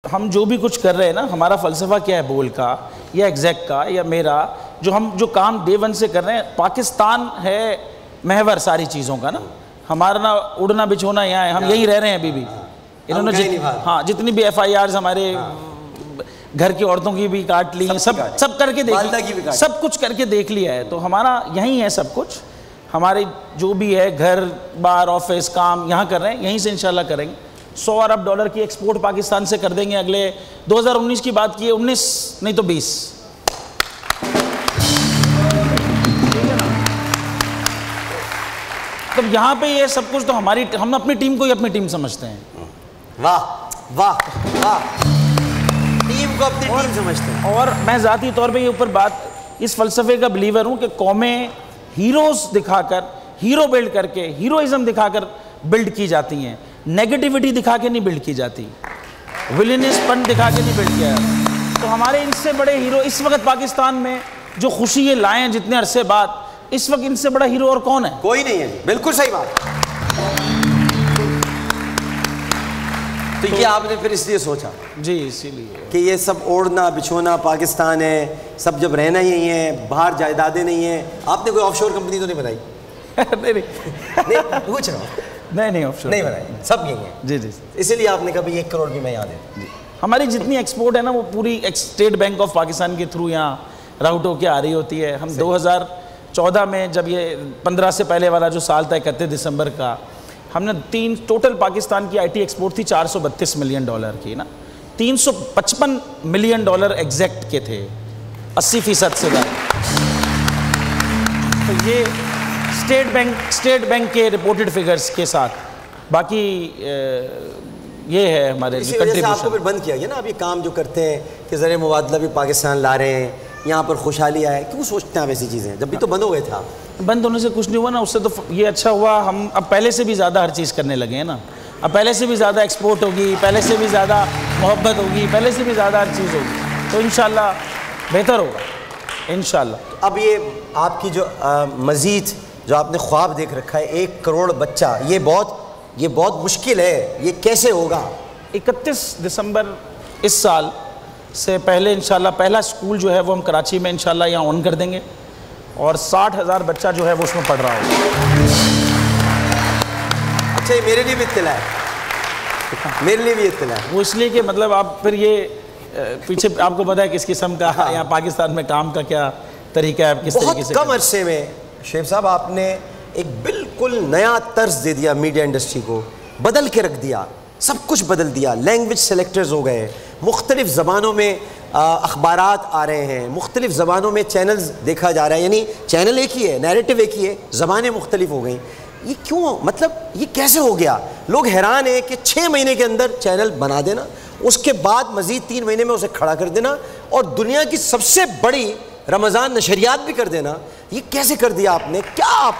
ہم جو بھی کچھ کر رہے ہیں نا، ہمارا فلسفہ کیا ہے بول کا یا ایگزیکٹ کا یا میرا، جو کام ڈے ون سے کر رہے ہیں، پاکستان ہے محور ساری چیزوں کا نا. ہمارا نا اڑنا بچھونا یہاں ہے، ہم یہی رہ رہے ہیں ابھی بھی. انہوں نے جتنی بھی FIRs ہمارے گھر کی عورتوں کی بھی کاٹ لی، سب کر کے دیکھ، سب کچھ کر کے دیکھ لیا ہے. تو ہمارا یہیں ہے سب کچھ. ہمارے جو بھی ہے گھر بار آفس کام یہاں کر رہے ہیں، یہیں سے انشاءاللہ کریں گے. $100 ارب کی ایکسپورٹ پاکستان سے کر دیں گے اگلے 2019 کی بات کی ہے، 19 نہیں تو 20. تو یہاں پہ یہ سب کچھ تو ہم اپنی ٹیم کو ہی اپنی ٹیم سمجھتے ہیں. واہ واہ واہ، ٹیم کو اپنی ٹیم سمجھتے ہیں. اور میں ذاتی طور پہ یہ اوپر بات اس فلسفے کا بلیور ہوں کہ قومیں ہیروز دکھا کر، ہیرو بلڈ کر کے، ہیروئزم دکھا کر بلڈ کی جاتی ہیں، نیگیٹیوٹی دکھا کے نہیں بلڈ کی جاتی، ویلنس پن دکھا کے نہیں بلڈ کیا جاتا. تو ہمارے ان سے بڑے ہیرو اس وقت پاکستان میں جو خوشی یہ لائے ہیں جتنے عرصے بعد، اس وقت ان سے بڑا ہیرو اور کون ہے؟ کوئی نہیں ہے. بالکل صحیح بات. تو یہ آپ نے پھر اس لیے سوچا جی اسی لیے کہ یہ سب اوڑھنا بچھونا پاکستان ہے، سب جب رہنا یہی ہے، باہر جائیدادیں نہیں ہیں. آپ نے کوئی آف شور کمپنی تو نہیں بنائی؟ نہیں پوچھ رہا ہوں. نہیں آف شور نہیں بنائی، سب یہی ہیں. جی جی اسی لیے آپ نے کہا 1 کروڑ بھی میں یاد ہے. ہماری جتنی ایکسپورٹ ہے نا وہ پوری اسٹیٹ بینک آف پاکستان کے تھرو یہاں راؤٹ ہو کے آ رہی ہوتی ہے. ہم 2014 میں جب یہ 15 سے پہلے والا جو سال تھا 31 دسمبر کا، ہم نے ٹوٹل پاکستان کی IT ایکسپورٹ تھی $432 ملین کی نا، $355 ملین ایگزیکٹ کے تھے، 80% سے زیادہ. تو یہ اسٹیٹ بینک کے رپورٹڈ فگرز کے ساتھ. باقی یہ ہے ہمارے اسی وجہ سے آپ کو پھر بند کیا گیا نا. اب یہ کام جو کرتے ہیں کہ زر مبادلہ بھی پاکستان لا رہے ہیں، یہاں پر خوشحالی آئے، کیوں سوچتے ہیں آپ ایسی چیزیں؟ جب بھی تو بند ہو گئے تھا. بند ہونے سے کچھ نہیں ہوا نا، اس سے تو یہ اچھا ہوا ہم اب پہلے سے بھی زیادہ ہر چیز کرنے لگے ہیں نا. اب پہلے سے بھی زیادہ ایکسپورٹ ہوگی، پہلے سے بھی زیادہ محبت ہوگی، پہلے سے بھی زیادہ ہر چیز ہوگی، تو انشاءاللہ بہتر ہوگا انشاءاللہ. اب یہ آپ کی جو مزید جو آپ نے خواب دیکھ رکھا ہے 1 کروڑ بچہ، یہ بہت مشکل ہے، یہ کیسے ہوگا؟ 31 دسمبر اس سال سے پہلے انشاءاللہ پہلا اسکول جو ہے وہ ہم کراچی میں انشاءاللہ یہاں آن کر دیں گے، اور 60,000 بچہ جو ہے وہ اس میں پڑھ رہا ہوگا. اچھا، یہ میرے لیے بھی اطلاع ہے، میرے لیے بھی اطلاع ہے. وہ اس لیے کہ مطلب آپ پھر یہ پیچھے آپ کو پتہ ہے کس قسم کا یہاں پاکستان میں کام کا کیا طریقہ ہے، کس طریقے سے. بہت کم عرصے میں شعیب صاحب آپ نے ایک بالکل نیا طرز دے دیا میڈیا انڈسٹری کو، بدل کے رکھ دیا، سب کچھ بدل دیا. لینگویج سلیکٹرز ہو گئے، مختلف زبانوں میں اخبارات آ رہے ہیں، مختلف زبانوں میں چینلز دیکھا جا رہا ہے. یعنی چینل ایک ہی ہے، نیریٹو ایک ہی ہے، زبانیں مختلف ہو گئیں. یہ کیوں؟ مطلب یہ کیسے ہو گیا؟ لوگ حیران ہیں کہ 6 مہینے کے اندر چینل بنا دینا، اس کے بعد مزید 3 مہینے میں اسے کھڑا کر دینا، اور دنیا کی سب سے بڑی رمضان نشریات بھی کر دینا. یہ کیسے کر دیا آپ نے؟ کیا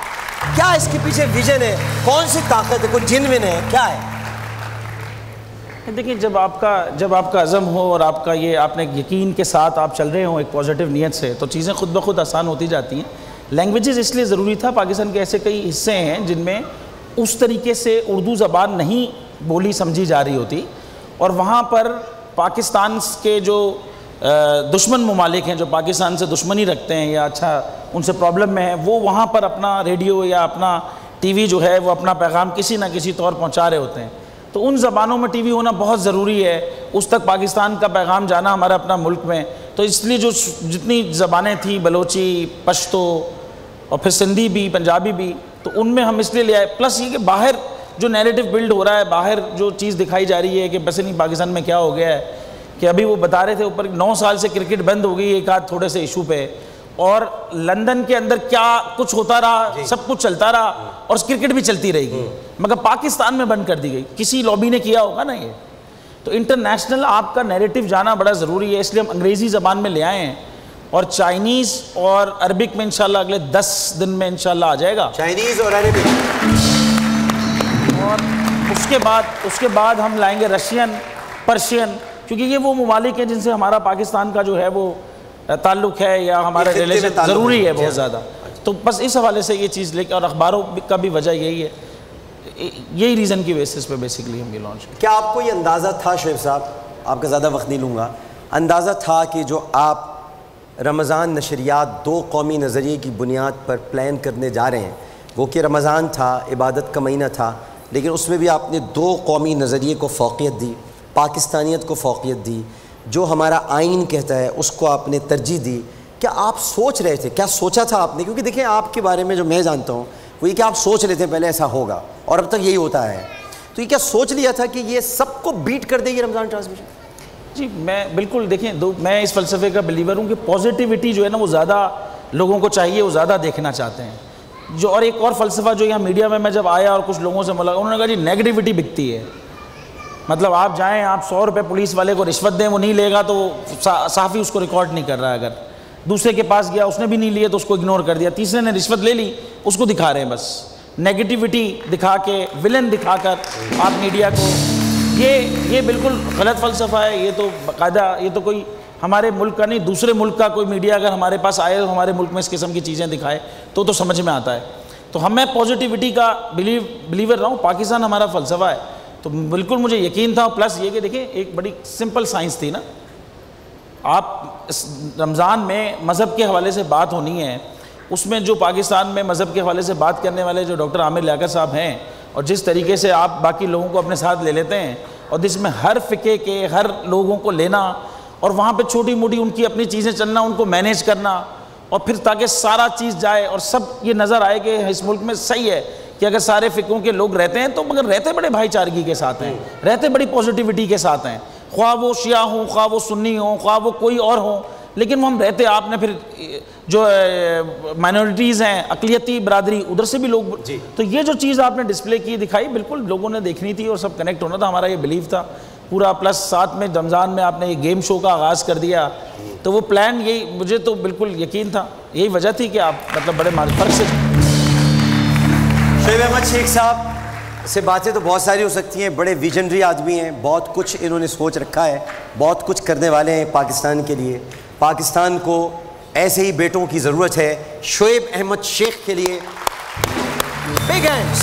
اس کے پیچھے ویژن ہے؟ کون سی طاقت ہے؟ کوئی جن ون ہے؟ کیا ہے؟ دیکھیں، جب آپ کا عزم ہو اور آپ کا یہ آپ نے یقین کے ساتھ آپ چل رہے ہوں ایک پازیٹیو نیت سے، تو چیزیں خود بخود آسان ہوتی جاتی ہیں. لینگویجز اس لیے ضروری تھا، پاکستان کے ایسے کئی حصے ہیں جن میں اس طریقے سے اردو زبان نہیں بولی سمجھی جا رہی ہوتی، اور وہاں پر پاکستان کے جو دشمن ممالک ہیں جو پاکستان سے دشمنی رکھتے ہیں یا اچھا ان سے پرابلم میں ہیں، وہ وہاں پر اپنا ریڈیو یا اپنا ٹی وی جو ہے وہ اپنا پیغام کسی نہ کسی طور پہنچا رہے ہوتے ہیں. تو ان زبانوں میں ٹی وی ہونا بہت ضروری ہے، اس تک پاکستان کا پیغام جانا ہمارا اپنا ملک میں. تو اس لیے جو جتنی زبانیں تھیں، بلوچی، پشتو اور پھر سندھی بھی، پنجابی بھی، تو ان میں ہم اس لیے لے آئے. پلس یہ کہ باہر جو نیریٹو بلڈ ہو رہا ہے، باہر جو چیز دکھائی جا رہی ہے کہ بس نہیں پاکستان میں کیا ہو گیا ہے، کہ ابھی وہ بتا رہے تھے اوپر 9 سال سے کرکٹ بند ہو گئی ایک آدھ تھوڑے سے ایشو پہ، اور لندن کے اندر کیا کچھ ہوتا رہا، سب کچھ چلتا رہا، اور کرکٹ بھی چلتی رہے گی، مگر پاکستان میں بند کر دی گئی. کسی لابی نے کیا ہوگا نا یہ. تو انٹرنیشنل آپ کا نیریٹو جانا بڑا ضروری ہے، اس لیے ہم انگریزی زبان میں لے آئے ہیں، اور چائنیز اور عربک میں انشاءاللہ اگلے 10 دن میں انشاءاللہ آ جائے گا. چائنیز اور عربک. اور اس کے بعد ہم لائیں گے رشین، پرشین، کیونکہ یہ وہ ممالک ہیں جن سے ہمارا پاکستان کا جو ہے وہ تعلق ہے یا ہمارا ریلیشن ضروری ہے بہت زیادہ. تو بس اس حوالے سے یہ چیز لے کے، اور اخباروں کا بھی وجہ یہی ہے، یہی ریزن کی بیسس پہ بیسکلی ہم یہ لانچ کریں. کیا آپ کو یہ اندازہ تھا شعیب صاحب آپ کا زیادہ وقت نہیں لوں گا. اندازہ تھا کہ جو آپ رمضان نشریات 2 قومی نظریے کی بنیاد پر پلان کرنے جا رہے ہیں، وہ کہ رمضان تھا، عبادت کا مہینہ تھا، لیکن اس میں بھی آپ نے 2 قومی نظریے کو فوقیت دی، پاکستانیت کو فوقیت دی، جو ہمارا آئین کہتا ہے اس کو آپ نے ترجیح دی. کیا آپ سوچ رہے تھے، کیا سوچا تھا آپ نے؟ کیونکہ دیکھیں آپ کے بارے میں جو میں جانتا ہوں وہ یہ کہ آپ سوچ رہے تھے پہلے ایسا ہوگا اور اب تک یہی ہوتا ہے. تو یہ کیا سوچ لیا تھا کہ یہ سب کو بیٹ کر دے گی رمضان ٹرانسمیشن؟ جی میں بالکل، دیکھیں میں اس فلسفے کا بلیور ہوں کہ پازیٹیوٹی جو ہے نا وہ زیادہ لوگوں کو چاہیے، وہ زیادہ دیکھنا چاہتے ہیں. جو اور ایک اور فلسفہ جو یہاں میڈیا میں جب آیا اور کچھ لوگوں سے ملاقات، انہوں نے کہا جی نیگیٹیوٹی بکتی ہے. مطلب آپ جائیں، آپ 100 روپے پولیس والے کو رشوت دیں، وہ نہیں لے گا تو صحافی اس کو ریکارڈ نہیں کر رہا ہے. اگر دوسرے کے پاس گیا اس نے بھی نہیں لیے تو اس کو اگنور کر دیا، تیسرے نے رشوت لے لی اس کو دکھا رہے ہیں. بس نیگیٹیوٹی دکھا کے، ولن دکھا کر آپ میڈیا کو، یہ بالکل غلط فلسفہ ہے. یہ تو باقاعدہ، یہ تو کوئی ہمارے ملک کا نہیں، دوسرے ملک کا کوئی میڈیا اگر ہمارے پاس آئے تو ہمارے ملک میں اس قسم کی چیزیں دکھائے تو سمجھ میں آتا ہے. تو ہم میں پازیٹیوٹی کا بلیور رہا ہوں. پاکستان ہمارا فلسفہ ہے تو بالکل مجھے یقین تھا. پلس یہ کہ دیکھیں ایک بڑی سمپل سائنس تھی نا، آپ اس رمضان میں مذہب کے حوالے سے بات ہونی ہے، اس میں جو پاکستان میں مذہب کے حوالے سے بات کرنے والے جو ڈاکٹر عامر لیاقت صاحب ہیں، اور جس طریقے سے آپ باقی لوگوں کو اپنے ساتھ لے لیتے ہیں، اور جس میں ہر فقہ کے ہر لوگوں کو لینا اور وہاں پہ چھوٹی موٹی ان کی اپنی چیزیں چلنا، ان کو مینیج کرنا، اور پھر تاکہ سارا چیز جائے اور سب یہ نظر آئے کہ اس ملک میں صحیح ہے کہ اگر سارے فقہوں کے لوگ رہتے ہیں تو مگر رہتے بڑے بھائی چارگی کے ساتھ ہیں، رہتے بڑی پازیٹیوٹی کے ساتھ ہیں، خواہ وہ شیعہ ہوں، خواہ وہ سنی ہوں، خواہ وہ کوئی اور ہوں، لیکن وہ ہم رہتے. آپ نے پھر جو مائنورٹیز ہیں، اقلیتی برادری، ادھر سے بھی لوگ، تو یہ جو چیز آپ نے ڈسپلے کی دکھائی، بالکل لوگوں نے دیکھنی تھی اور سب کنیکٹ ہونا تھا. ہمارا یہ بلیو تھا پورا. پلس ساتھ میں رمضان میں آپ نے یہ گیم شو کا آغاز کر دیا، تو وہ پلان یہی، مجھے تو بالکل یقین تھا، یہی وجہ تھی کہ آپ مطلب بڑے فرق سے. شعیب احمد شیخ صاحب سے باتیں تو بہت ساری ہو سکتی ہیں، بڑے ویژنری آدمی ہیں، بہت کچھ انہوں نے سوچ رکھا ہے، بہت کچھ کرنے والے ہیں پاکستان کے لیے. پاکستان کو ایسے ہی بیٹوں کی ضرورت ہے. شعیب احمد شیخ کے لیے بگ ہینڈز.